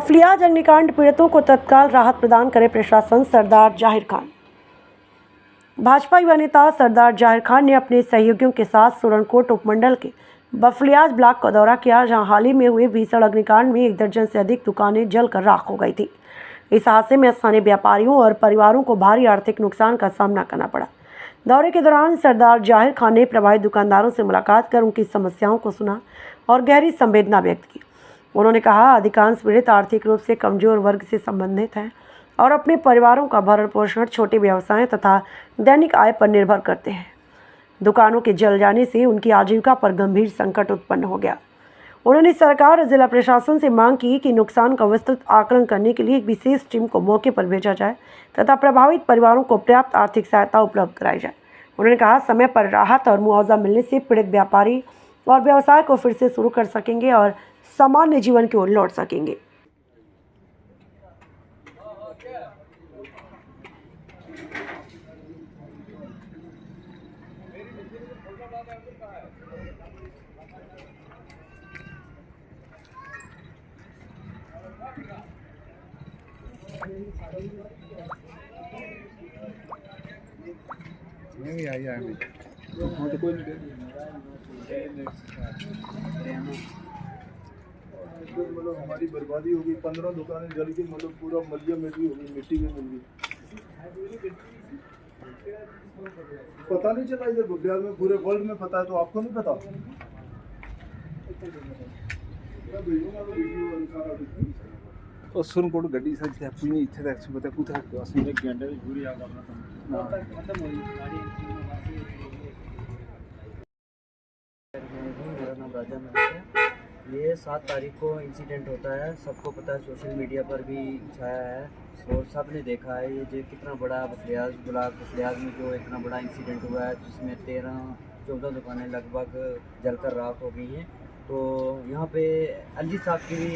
बफलियाज अग्निकांड पीड़ितों को तत्काल राहत प्रदान करे प्रशासन। सरदार जाहिर खान। भाजपा युवा नेता सरदार जाहिर खान ने अपने सहयोगियों के साथ सुरनकोट उपमंडल के बफलियाज ब्लॉक का दौरा किया, जहां हाल ही में हुए भीषण अग्निकांड में 1 दर्जन से अधिक दुकानें जलकर राख हो गई थी। इस हादसे में स्थानीय व्यापारियों और परिवारों को भारी आर्थिक नुकसान का सामना करना पड़ा। दौरे के दौरान सरदार जाहिर खान ने प्रभावित दुकानदारों से मुलाकात कर उनकी समस्याओं को सुना और गहरी संवेदना व्यक्त की। उन्होंने कहा, अधिकांश पीड़ित आर्थिक रूप से कमजोर वर्ग से संबंधित हैं और अपने परिवारों का भरण पोषण छोटे व्यवसाय तथा दैनिक आय पर निर्भर करते हैं। दुकानों के जल जाने से उनकी आजीविका पर गंभीर संकट उत्पन्न हो गया। उन्होंने सरकार और जिला प्रशासन से मांग की कि नुकसान का विस्तृत आकलन करने के लिए एक विशेष टीम को मौके पर भेजा जाए तथा प्रभावित परिवारों को पर्याप्त आर्थिक सहायता उपलब्ध कराई जाए। उन्होंने कहा, समय पर राहत और मुआवजा मिलने से पीड़ित व्यापारी और व्यवसाय को फिर से शुरू कर सकेंगे और सामान्य जीवन की ओर लौट सकेंगे। नहीं आई तो कोई मतलब हमारी बर्बादी हो गई। 15 दुकानें जल के मतलब पूरा मलिया मिट्टी हो गई, मिट्टी में मिल गई। पता नहीं चला इधर बफलियाज में, पूरे वर्ल्ड में पता है तो आपको नहीं पता। और सुरनकोट गड्डी सच अपनी इथे तक पता कुछ असली एक घंटे में पूरी आ करना खत्म हुई मेरा नाम राजा महल है। ये 7 तारीख को इंसिडेंट होता है, सबको पता है, सोशल मीडिया पर भी छाया है और सब ने देखा है ये जो कितना बड़ा बफलियाज में जो इतना बड़ा इंसिडेंट हुआ है, जिसमें 13-14 दुकानें लगभग जलकर राख हो गई हैं। तो यहाँ पे एलजी साहब की भी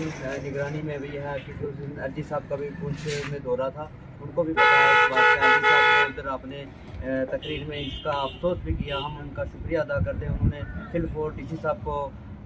निगरानी में भी है, क्योंकि उस दिन एलजी साहब का भी पुंछ में दौरा था, उनको भी पता है इस बात का। एलजी साहब ने उधर अपने तकरीर में इसका अफसोस भी किया, हम उनका शुक्रिया अदा करते हैं। उन्होंने फिलफोर डीसी साहब को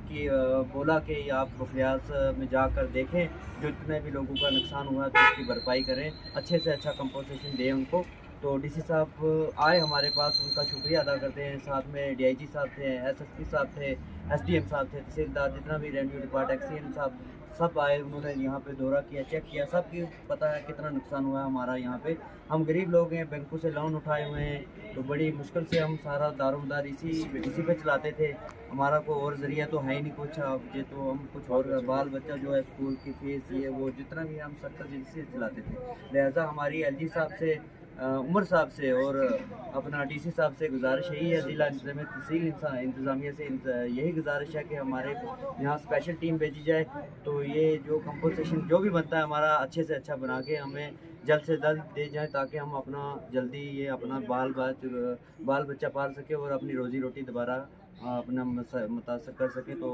कि बोला कि आप बफलियाज में जाकर देखें, जो जितने भी लोगों का नुकसान हुआ है तो उसकी भरपाई करें, अच्छे से अच्छा कंपोजिशन दें उनको। तो डीसी साहब आए हमारे पास, उनका शुक्रिया अदा करते हैं। साथ में डीआईजी साहब थे, एसएसपी साहब थे, एसडीएम साहब थे, तहसीलदार, जितना भी रेवेन्यू डिपार्टमेंट, एक्सीएम साहब, सब आए। उन्होंने यहाँ पे दौरा किया, चेक किया, सब की पता है कितना नुकसान हुआ है हमारा यहाँ पे। हम गरीब लोग हैं, बैंकों से लोन उठाए हुए हैं, तो बड़ी मुश्किल से हम सारा दारोमदार इसी पे चलाते थे। हमारा कोई और ज़रिया तो है ही नहीं कुछ, अब ये तो हम कुछ और बाल बच्चा जो है स्कूल की फीस ये वो जितना भी हम सरकार इसी से चलाते थे। लिहाजा हमारी एलजी साहब से, उमर साहब से और अपना डीसी साहब से गुजारिश यही है, ज़िला तहसील इंतज़ामिया से यही गुजारिश है कि हमारे यहाँ स्पेशल टीम भेजी जाए, तो ये जो कंपोजिशन जो भी बनता है हमारा अच्छे से अच्छा बना के हमें जल्द से जल्द दे जाए, ताकि हम अपना जल्दी ये अपना बाल बच्चा पाल सके और अपनी रोज़ी रोटी दोबारा अपना मुतासर कर सके। तो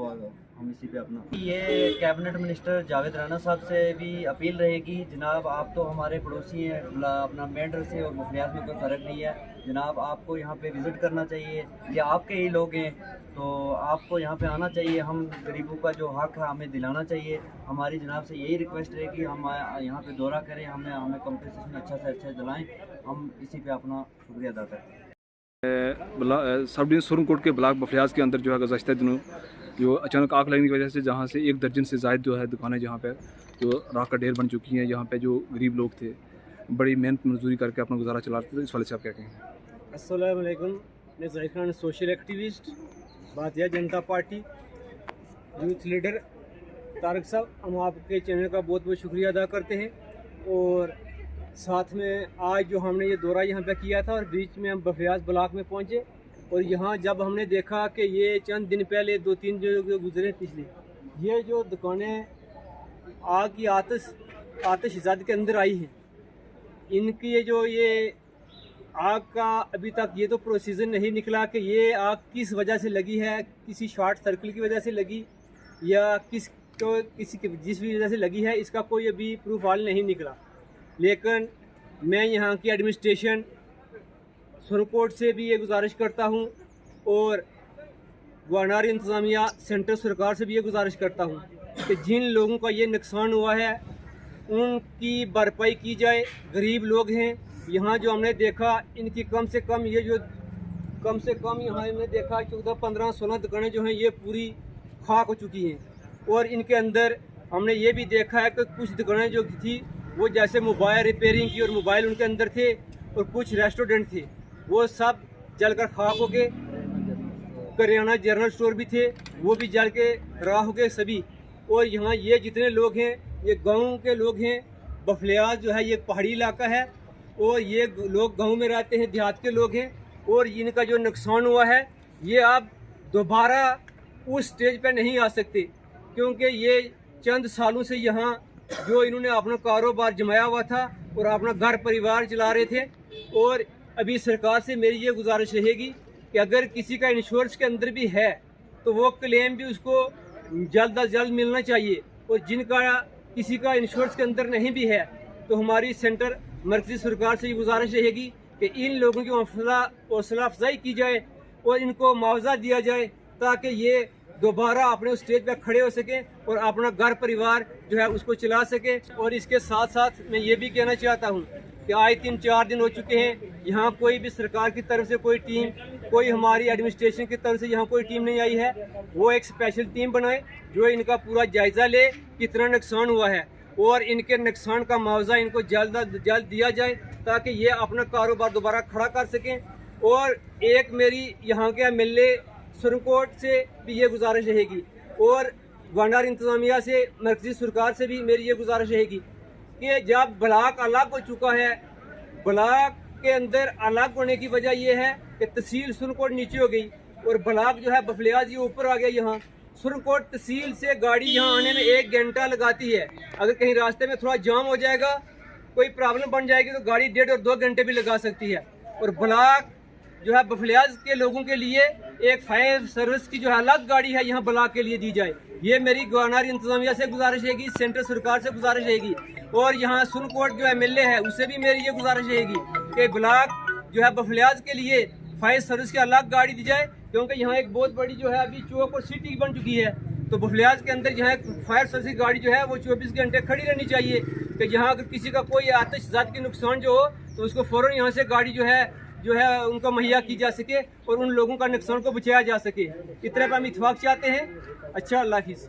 हम इसी पे अपना ये कैबिनेट मिनिस्टर जावेद राना साहब से भी अपील रहेगी, जनाब आप तो हमारे पड़ोसी हैं, अपना मेंढर से और बफलियाज में कोई फ़र्क नहीं है, जनाब आपको यहाँ पे विज़िट करना चाहिए, ये आपके ही लोग हैं, तो आपको यहाँ पे आना चाहिए। हम गरीबों का जो हक है हमें दिलाना चाहिए। हमारी जनाब से यही रिक्वेस्ट है कि हम यहाँ पे दौरा करें, हमें कंपनसेशन अच्छा से अच्छा दिलाएं, हम इसी पे अपना शुक्रिया अदा करते हैं। सब डिवीजन सुरनकोट के ब्लॉक बफलियाज के अंदर जो है गुज़श्ता दिनों जो अचानक आग लगने की वजह से जहाँ से 1 दर्जन से ज़ायद जो है दुकानें जहाँ पे जो राख का ढेर बन चुकी हैं, यहाँ पे जो गरीब लोग थे बड़ी मेहनत मजदूरी करके अपना गुजारा चलाते थे, इस वाले से आप क्या कहेंगे? अस्सलाम वालेकुम, मैं जाहिर Khan, social activist, Bharatiya Janata party, youth leader Tarak साहब, हम आपके चैनल का बहुत बहुत शुक्रिया अदा करते हैं। और साथ में आज जो हमने ये दौरा यहाँ पे किया था और बीच में हम बफलियाज ब्लॉक में पहुँचे, और यहाँ जब हमने देखा कि ये चंद दिन पहले 2-3 जो गुजरे पिछले, ये जो दुकानें आग की आतिशज़द के अंदर आई हैं, इनकी ये आग का अभी तक ये तो प्रोसीजर नहीं निकला कि ये आग किस वजह से लगी है, किसी शॉर्ट सर्किट की वजह से लगी या जिस भी वजह से लगी है, इसका कोई अभी प्रूफ हाल नहीं निकला। लेकिन मैं यहाँ की एडमिनिस्ट्रेशन सुरनकोट से भी ये गुजारिश करता हूँ और गवर्नर इंतज़ामिया सेंट्रल सरकार से भी ये गुजारिश करता हूँ कि जिन लोगों का ये नुकसान हुआ है उनकी भरपाई की जाए। गरीब लोग हैं यहाँ, जो हमने देखा इनकी कम से कम यहाँ हमने देखा 14-15-16 दुकानें जो हैं ये पूरी खाक हो चुकी हैं। और इनके अंदर हमने ये भी देखा है कि कुछ दुकानें जो थी वो जैसे मोबाइल रिपेयरिंग की और मोबाइल उनके अंदर थे, और कुछ रेस्टोरेंट थे वो सब जलकर खाक हो गए। करियाना जनरल स्टोर भी थे वो भी जल के राख हो गए सभी। और यहाँ ये जितने लोग हैं ये गाँव के लोग हैं। बफलियाज जो है ये पहाड़ी इलाका है और ये लोग गाँव में रहते हैं, देहात के लोग हैं। और इनका जो नुकसान हुआ है ये अब दोबारा उस स्टेज पे नहीं आ सकते, क्योंकि ये चंद सालों से यहाँ जो इन्होंने अपना कारोबार जमाया हुआ था और अपना घर परिवार चला रहे थे। और अभी सरकार से मेरी ये गुजारिश रहेगी कि अगर किसी का इंश्योरेंस के अंदर भी है तो वो क्लेम भी उसको जल्द अज जल्द मिलना चाहिए। और जिनका किसी का इंश्योरेंस के अंदर नहीं भी है तो हमारी सेंटर मर्कजी सरकार से ये गुजारिश रहेगी कि इन लोगों की हौसला अफजाई की जाए और इनको मुआवजा दिया जाए, ताकि ये दोबारा अपने उस स्टेज पर खड़े हो सकें और अपना घर परिवार जो है उसको चला सके। और इसके साथ साथ मैं ये भी कहना चाहता हूँ कि आज 3-4 दिन हो चुके हैं, यहाँ कोई भी सरकार की तरफ से कोई टीम, कोई हमारी एडमिनिस्ट्रेशन की तरफ से यहाँ कोई टीम नहीं आई है। वो एक स्पेशल टीम बनाए जो इनका पूरा जायज़ा ले कितना नुकसान हुआ है और इनके नुकसान का मुआवजा इनको जल्द अज जल्द दिया जाए, ताकि ये अपना कारोबार दोबारा खड़ा कर सकें। और एक मेरी यहाँ के एमएलए सुरनकोट से भी ये गुजारिश रहेगी और भंडार इंतजामिया से मर्कजी सरकार से भी मेरी ये गुजारिश रहेगी कि जब ब्लॉक अलग हो चुका है, ब्लॉक के अंदर अलग होने की वजह यह है कि तहसील सुरनकोट नीचे हो गई और ब्लॉक जो है बफलियाज ये ऊपर आ गया। यहाँ सुरनकोट तहसील से गाड़ी यहाँ आने में 1 घंटा लगाती है। अगर कहीं रास्ते में थोड़ा जाम हो जाएगा, कोई प्रॉब्लम बन जाएगी तो गाड़ी 1.5 और 2 घंटे भी लगा सकती है। और ब्लॉक जो है बफलियाज के लोगों के लिए एक फायर सर्विस की जो है अलग गाड़ी है यहाँ ब्लॉक के लिए दी जाए। ये मेरी गवर्नर इंतजामिया से गुजारिश रहेगी, सेंट्रल सरकार से गुजारिश रहेगी। और यहाँ सुरनकोट जो एमएलए है उससे भी मेरी ये गुजारिश रहेगी कि ब्लॉक जो है बफलियाज के लिए फायर सर्विस की अलग गाड़ी दी जाए, क्योंकि यहाँ एक बहुत बड़ी जो है अभी चौक और सिटी बन चुकी है। तो बफलियाज के अंदर यहाँ फायर सर्विस की गाड़ी जो है वो 24 घंटे खड़ी रहनी चाहिए कि जहाँ अगर किसी का कोई आतिशबाजी की नुकसान जो हो तो उसको फ़ौरन यहाँ से गाड़ी जो है उनको मुहैया की जा सके और उन लोगों का नुकसान को बचाया जा सके। इतने पर हम इत्तेफाक चाहते हैं। अच्छा, अल्लाह हाफिज़।